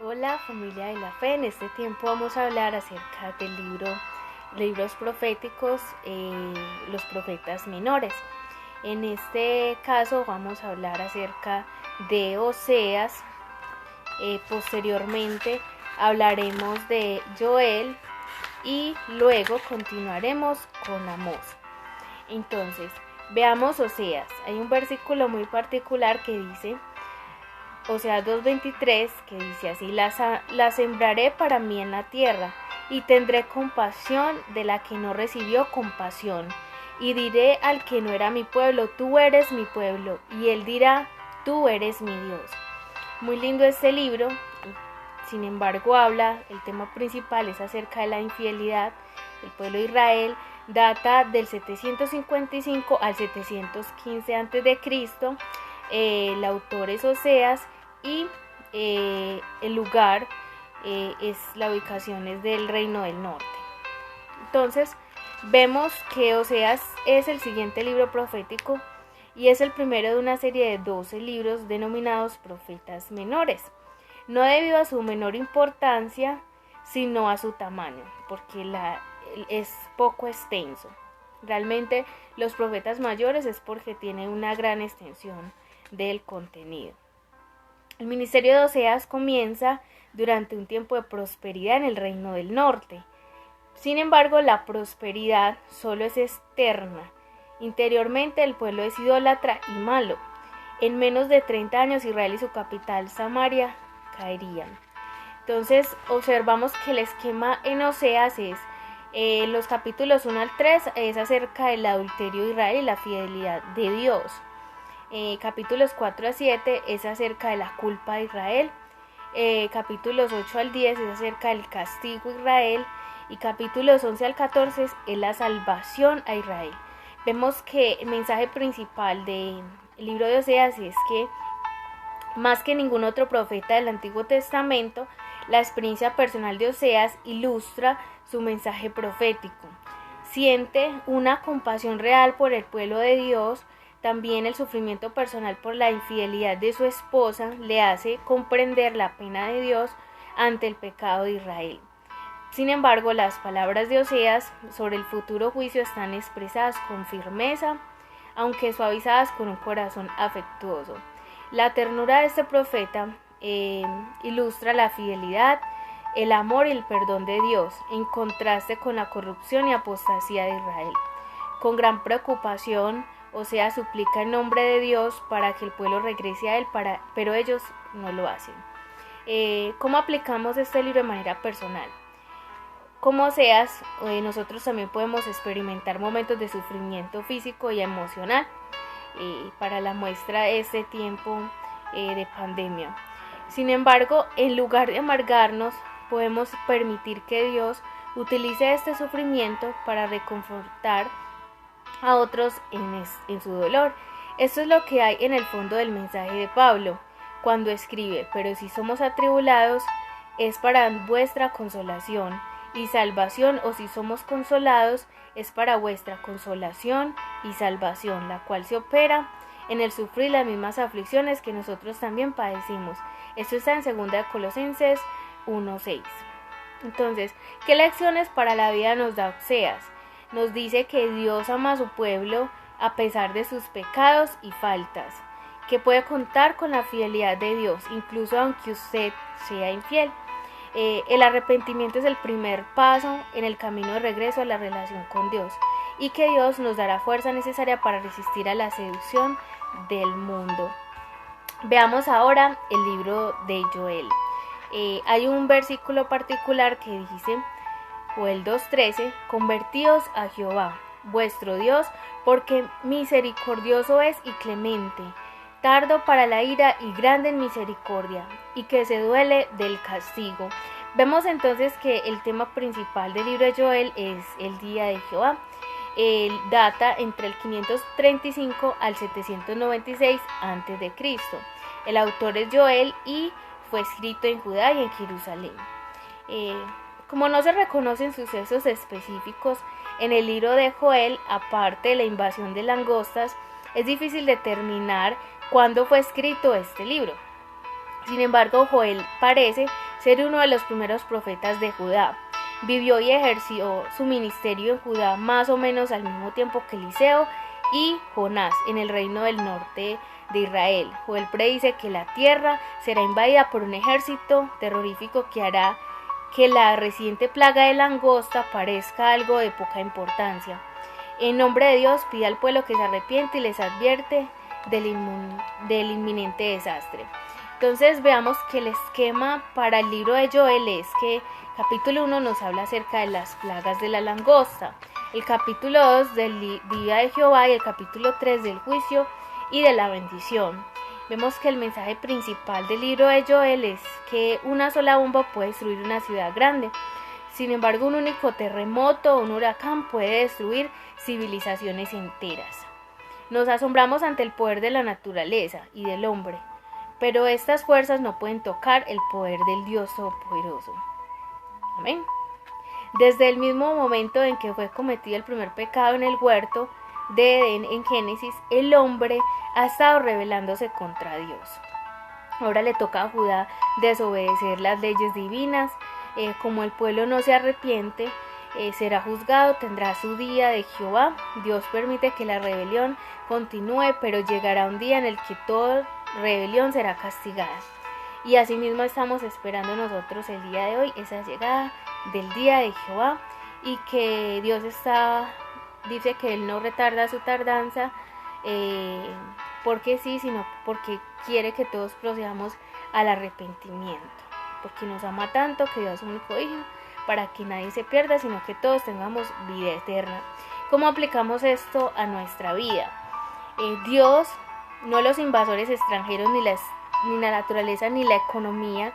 Hola familia de la fe, en este tiempo vamos a hablar acerca del libros proféticos, los profetas menores. En este caso vamos a hablar acerca de Oseas, posteriormente hablaremos de Joel y luego continuaremos con Amós. Entonces, veamos Oseas. Hay un versículo muy particular que dice, Oseas 2:23, que dice así: la sembraré para mí en la tierra, y tendré compasión de la que no recibió compasión, y diré al que no era mi pueblo, tú eres mi pueblo, y él dirá, tú eres mi Dios. Muy lindo este libro, sin embargo el tema principal es acerca de la infidelidad del pueblo de Israel. Data del 755 al 715 a.C. El autor es Oseas y el lugar la ubicación es del Reino del Norte. Entonces vemos que Oseas es el siguiente libro profético y es el primero de una serie de 12 libros denominados profetas menores, no debido a su menor importancia, sino a su tamaño, porque es poco extenso. Realmente los profetas mayores es porque tienen una gran extensión del contenido. El ministerio de Oseas comienza durante un tiempo de prosperidad en el Reino del Norte. Sin embargo, la prosperidad solo es externa. Interiormente el pueblo es idólatra y malo. En menos de 30 años Israel y su capital Samaria caerían. Entonces observamos que el esquema en Oseas es los capítulos 1 al 3 es acerca del adulterio de Israel y la fidelidad de Dios. Capítulos 4 a 7 es acerca de la culpa de Israel. Capítulos 8 al 10 es acerca del castigo a Israel. Y capítulos 11 al 14 es la salvación a Israel. Vemos que el mensaje principal del libro de Oseas es que, más que ningún otro profeta del Antiguo Testamento, la experiencia personal de Oseas ilustra su mensaje profético. Siente una compasión real por el pueblo de Dios. También el sufrimiento personal por la infidelidad de su esposa le hace comprender la pena de Dios ante el pecado de Israel. Sin embargo, las palabras de Oseas sobre el futuro juicio están expresadas con firmeza, aunque suavizadas con un corazón afectuoso. La ternura de este profeta ilustra la fidelidad, el amor y el perdón de Dios, en contraste con la corrupción y apostasía de Israel. Con gran preocupación, Oseas suplica en nombre de Dios para que el pueblo regrese a él, pero ellos no lo hacen. ¿Cómo aplicamos este libro de manera personal? Como Oseas, nosotros también podemos experimentar momentos de sufrimiento físico y emocional para la muestra de este tiempo de pandemia. Sin embargo, en lugar de amargarnos, podemos permitir que Dios utilice este sufrimiento para reconfortar a otros en su dolor. Esto es lo que hay en el fondo del mensaje de Pablo cuando escribe: pero si somos atribulados, es para vuestra consolación y salvación, o si somos consolados, es para vuestra consolación y salvación, la cual se opera en el sufrir las mismas aflicciones que nosotros también padecimos. Esto está en 2 Colosenses 1:6. Entonces, ¿qué lecciones para la vida nos da Oseas? Nos dice que Dios ama a su pueblo a pesar de sus pecados y faltas, que puede contar con la fidelidad de Dios, incluso aunque usted sea infiel. El arrepentimiento es el primer paso en el camino de regreso a la relación con Dios, y que Dios nos dará fuerza necesaria para resistir a la seducción del mundo. Veamos ahora el libro de Joel. Hay un versículo particular que dice, Joel 2:13, convertíos a Jehová, vuestro Dios, porque misericordioso es y clemente, tardo para la ira y grande en misericordia, y que se duele del castigo. Vemos entonces que el tema principal del libro de Joel es el día de Jehová. Data entre el 535 al 796 a.C. El autor es Joel y fue escrito en Judá y en Jerusalén. Como no se reconocen sucesos específicos en el libro de Joel, aparte de la invasión de langostas, es difícil determinar cuándo fue escrito este libro. Sin embargo, Joel parece ser uno de los primeros profetas de Judá. Vivió y ejerció su ministerio en Judá más o menos al mismo tiempo que Eliseo y Jonás en el reino del norte de Israel. Joel predice que la tierra será invadida por un ejército terrorífico que hará que la reciente plaga de langosta parezca algo de poca importancia. En nombre de Dios pide al pueblo que se arrepiente y les advierte del inminente desastre. Entonces veamos que el esquema para el libro de Joel es que capítulo 1 nos habla acerca de las plagas de la langosta, el capítulo 2 del día de Jehová y el capítulo 3 del juicio y de la bendición. Vemos que el mensaje principal del libro de Joel es que una sola bomba puede destruir una ciudad grande. Sin embargo, un único terremoto o un huracán puede destruir civilizaciones enteras. Nos asombramos ante el poder de la naturaleza y del hombre, pero estas fuerzas no pueden tocar el poder del Dios Todopoderoso. Amén. Desde el mismo momento en que fue cometido el primer pecado en el huerto de Edén en Génesis, el hombre ha estado rebelándose contra Dios. Ahora le toca a Judá desobedecer las leyes divinas. Como el pueblo no se arrepiente, será juzgado, tendrá su día de Jehová. Dios permite que la rebelión continúe, pero llegará un día en el que toda rebelión será castigada. Y asimismo estamos esperando nosotros el día de hoy, esa llegada del día de Jehová, y que Dios dice que Él no retarda su tardanza, porque sí, sino porque quiere que todos procedamos al arrepentimiento, porque nos ama tanto que dio a su único hijo, para que nadie se pierda, sino que todos tengamos vida eterna. ¿Cómo aplicamos esto a nuestra vida? Dios, no los invasores extranjeros, ni la naturaleza, ni la economía.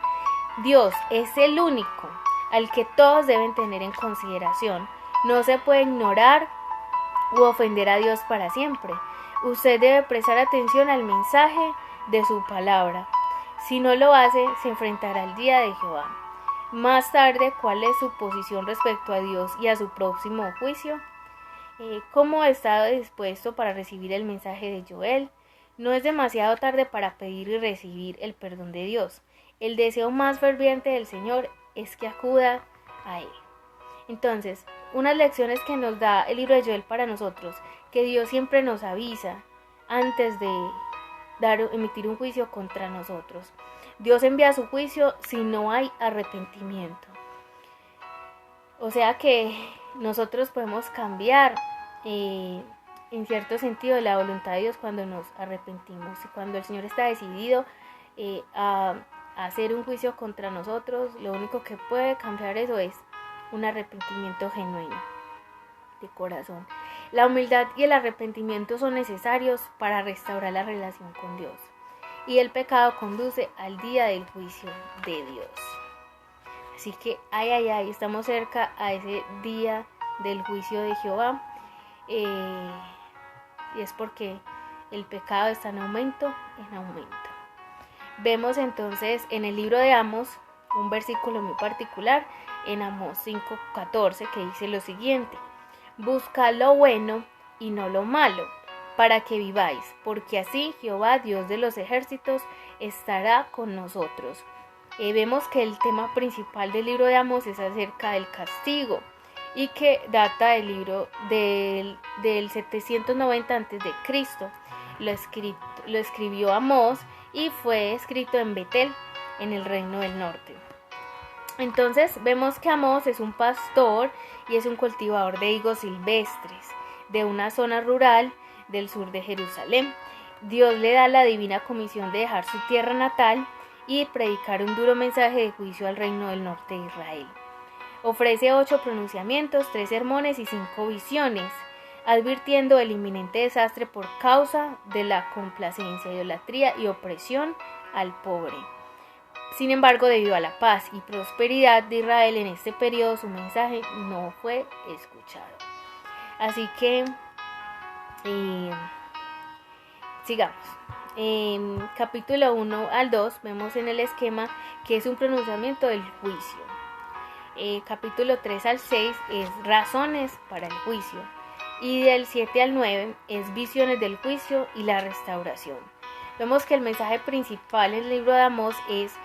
Dios es el único al que todos deben tener en consideración. No se puede ignorar u ofender a Dios para siempre. Usted debe prestar atención al mensaje de su palabra. Si no lo hace, se enfrentará al día de Jehová. Más tarde, ¿cuál es su posición respecto a Dios y a su próximo juicio? ¿Cómo está dispuesto para recibir el mensaje de Joel? No es demasiado tarde para pedir y recibir el perdón de Dios. El deseo más ferviente del Señor es que acuda a Él. Entonces, unas lecciones que nos da el libro de Joel para nosotros, que Dios siempre nos avisa antes de emitir un juicio contra nosotros. Dios envía su juicio si no hay arrepentimiento. O sea que nosotros podemos cambiar en cierto sentido la voluntad de Dios cuando nos arrepentimos. Y cuando el Señor está decidido a hacer un juicio contra nosotros, lo único que puede cambiar eso es un arrepentimiento genuino de corazón. La humildad y el arrepentimiento son necesarios para restaurar la relación con Dios. Y el pecado conduce al día del juicio de Dios. Así que, estamos cerca a ese día del juicio de Jehová. Y es porque el pecado está en aumento. Vemos entonces en el libro de Amós un versículo muy particular, en Amós 5:14, que dice lo siguiente: buscad lo bueno y no lo malo, para que viváis, porque así Jehová, Dios de los ejércitos, estará con nosotros. Vemos que el tema principal del libro de Amós es acerca del castigo, y que data del libro del 790 a.C. Lo escribió Amós y fue escrito en Betel, en el reino del norte. Entonces vemos que Amós es un pastor y es un cultivador de higos silvestres de una zona rural del sur de Jerusalén. Dios le da la divina comisión de dejar su tierra natal y predicar un duro mensaje de juicio al reino del norte de Israel. Ofrece 8 pronunciamientos, 3 sermones y 5 visiones, advirtiendo el inminente desastre por causa de la complacencia, idolatría y opresión al pobre. Sin embargo, debido a la paz y prosperidad de Israel en este periodo, su mensaje no fue escuchado. Así que sigamos. En capítulo 1 al 2 vemos en el esquema que es un pronunciamiento del juicio. Capítulo 3 al 6 es razones para el juicio. Y del 7 al 9 es visiones del juicio y la restauración. Vemos que el mensaje principal en el libro de Amós es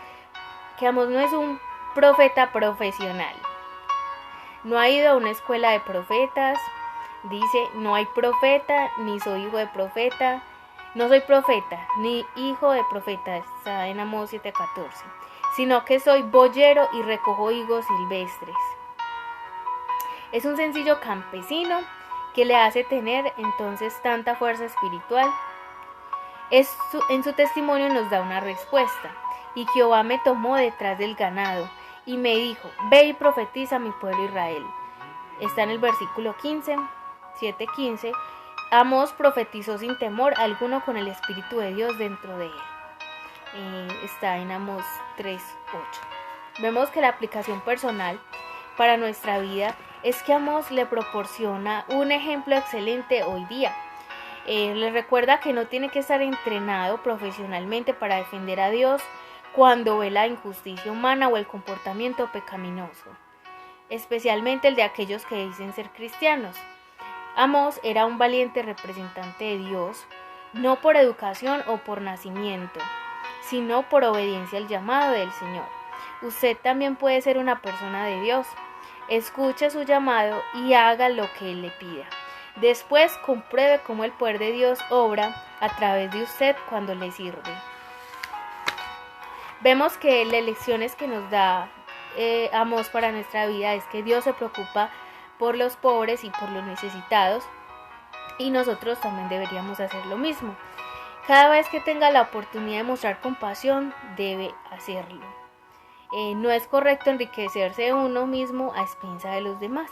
que Amós no es un profeta profesional. No ha ido a una escuela de profetas. Dice, no hay profeta, ni soy hijo de profeta. No soy profeta, ni hijo de profeta, está en Amós 7:14, sino que soy boyero y recojo higos silvestres. Es un sencillo campesino que le hace tener entonces tanta fuerza espiritual. En su testimonio nos da una respuesta. Y Jehová me tomó detrás del ganado y me dijo, ve y profetiza a mi pueblo Israel. Está en el versículo 7:15. Amós profetizó sin temor alguno con el Espíritu de Dios dentro de él. Está en Amós 3:8. Vemos que la aplicación personal para nuestra vida es que Amós le proporciona un ejemplo excelente hoy día. Le recuerda que no tiene que estar entrenado profesionalmente para defender a Dios cuando ve la injusticia humana o el comportamiento pecaminoso, especialmente el de aquellos que dicen ser cristianos. Amós era un valiente representante de Dios, no por educación o por nacimiento, sino por obediencia al llamado del Señor. Usted también puede ser una persona de Dios. Escuche su llamado y haga lo que Él le pida. Después compruebe cómo el poder de Dios obra a través de usted cuando le sirve. Vemos que las lecciones que nos da Amós para nuestra vida es que Dios se preocupa por los pobres y por los necesitados, y nosotros también deberíamos hacer lo mismo. Cada vez que tenga la oportunidad de mostrar compasión, debe hacerlo. No es correcto enriquecerse uno mismo a expensas de los demás.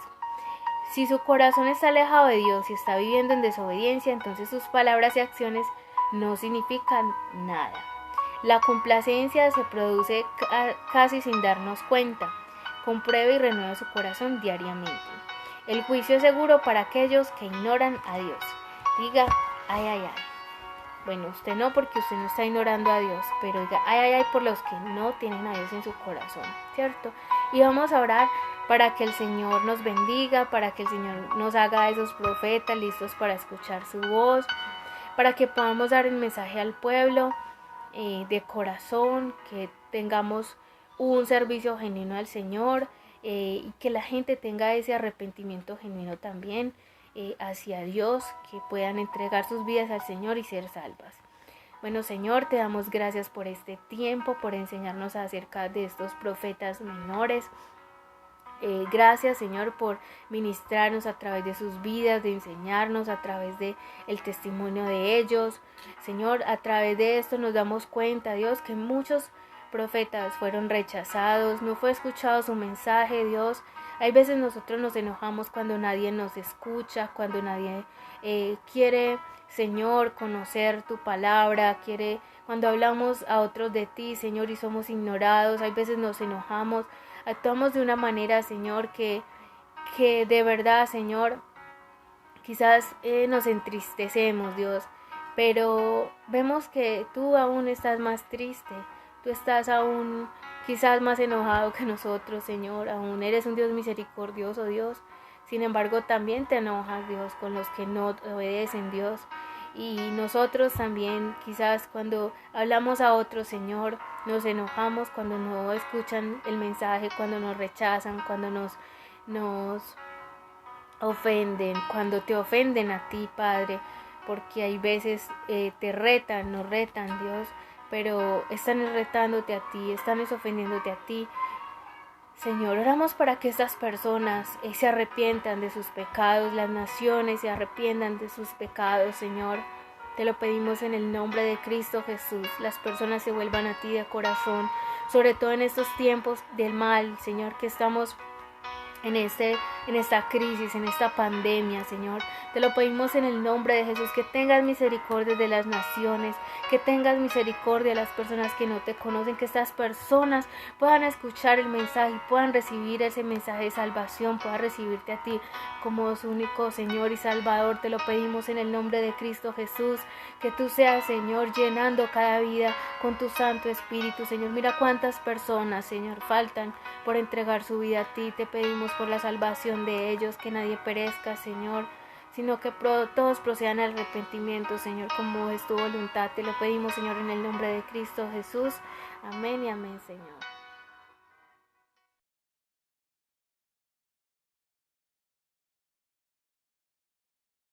Si su corazón está alejado de Dios y está viviendo en desobediencia, entonces sus palabras y acciones no significan nada. La complacencia se produce casi sin darnos cuenta. Compruebe y renueve su corazón diariamente. El juicio es seguro para aquellos que ignoran a Dios. Diga, ay, ay, ay. Bueno, usted no, porque usted no está ignorando a Dios, pero diga, ay, ay, ay, por los que no tienen a Dios en su corazón, ¿cierto? Y vamos a orar para que el Señor nos bendiga, para que el Señor nos haga esos profetas listos para escuchar su voz, para que podamos dar el mensaje al pueblo de corazón, que tengamos un servicio genuino al Señor, y que la gente tenga ese arrepentimiento genuino también hacia Dios, que puedan entregar sus vidas al Señor y ser salvas. Bueno, Señor, te damos gracias por este tiempo, por enseñarnos acerca de estos profetas menores. Gracias, Señor, por ministrarnos a través de sus vidas, de enseñarnos a través de el testimonio de ellos. Señor, a través de esto nos damos cuenta, Dios, que muchos profetas fueron rechazados, no fue escuchado su mensaje, Dios. Hay veces nosotros nos enojamos cuando nadie nos escucha, cuando nadie quiere, Señor, conocer tu palabra, cuando hablamos a otros de ti, Señor, y somos ignorados. Hay veces nos enojamos, actuamos de una manera, Señor, que de verdad, Señor, quizás nos entristecemos, Dios, pero vemos que tú aún estás más triste, tú estás aún quizás más enojado que nosotros, Señor, aún eres un Dios misericordioso, Dios. Sin embargo, también te enojas, Dios, con los que no obedecen, Dios. Y nosotros también, quizás cuando hablamos a otros, Señor, nos enojamos cuando no escuchan el mensaje, cuando nos rechazan, cuando nos ofenden, cuando te ofenden a ti, Padre, porque hay veces te retan, nos retan, Dios, pero están retándote a ti, están ofendiéndote a ti. Señor, oramos para que estas personas se arrepientan de sus pecados, las naciones se arrepientan de sus pecados, Señor. Te lo pedimos en el nombre de Cristo Jesús. Las personas se vuelvan a ti de corazón, sobre todo en estos tiempos del mal, Señor, que estamos en esta crisis, en esta pandemia, Señor. Te lo pedimos en el nombre de Jesús, que tengas misericordia de las naciones, que tengas misericordia de las personas que no te conocen, que estas personas puedan escuchar el mensaje y puedan recibir ese mensaje de salvación, puedan recibirte a ti como su único Señor y Salvador. Te lo pedimos en el nombre de Cristo Jesús, que tú seas, Señor, llenando cada vida con tu Santo Espíritu, Señor. Mira cuántas personas, Señor, faltan por entregar su vida a ti. Te pedimos por la salvación de ellos, que nadie perezca, Señor, sino que todos procedan al arrepentimiento, Señor, como es tu voluntad. Te lo pedimos, Señor, en el nombre de Cristo Jesús. Amén y amén, Señor.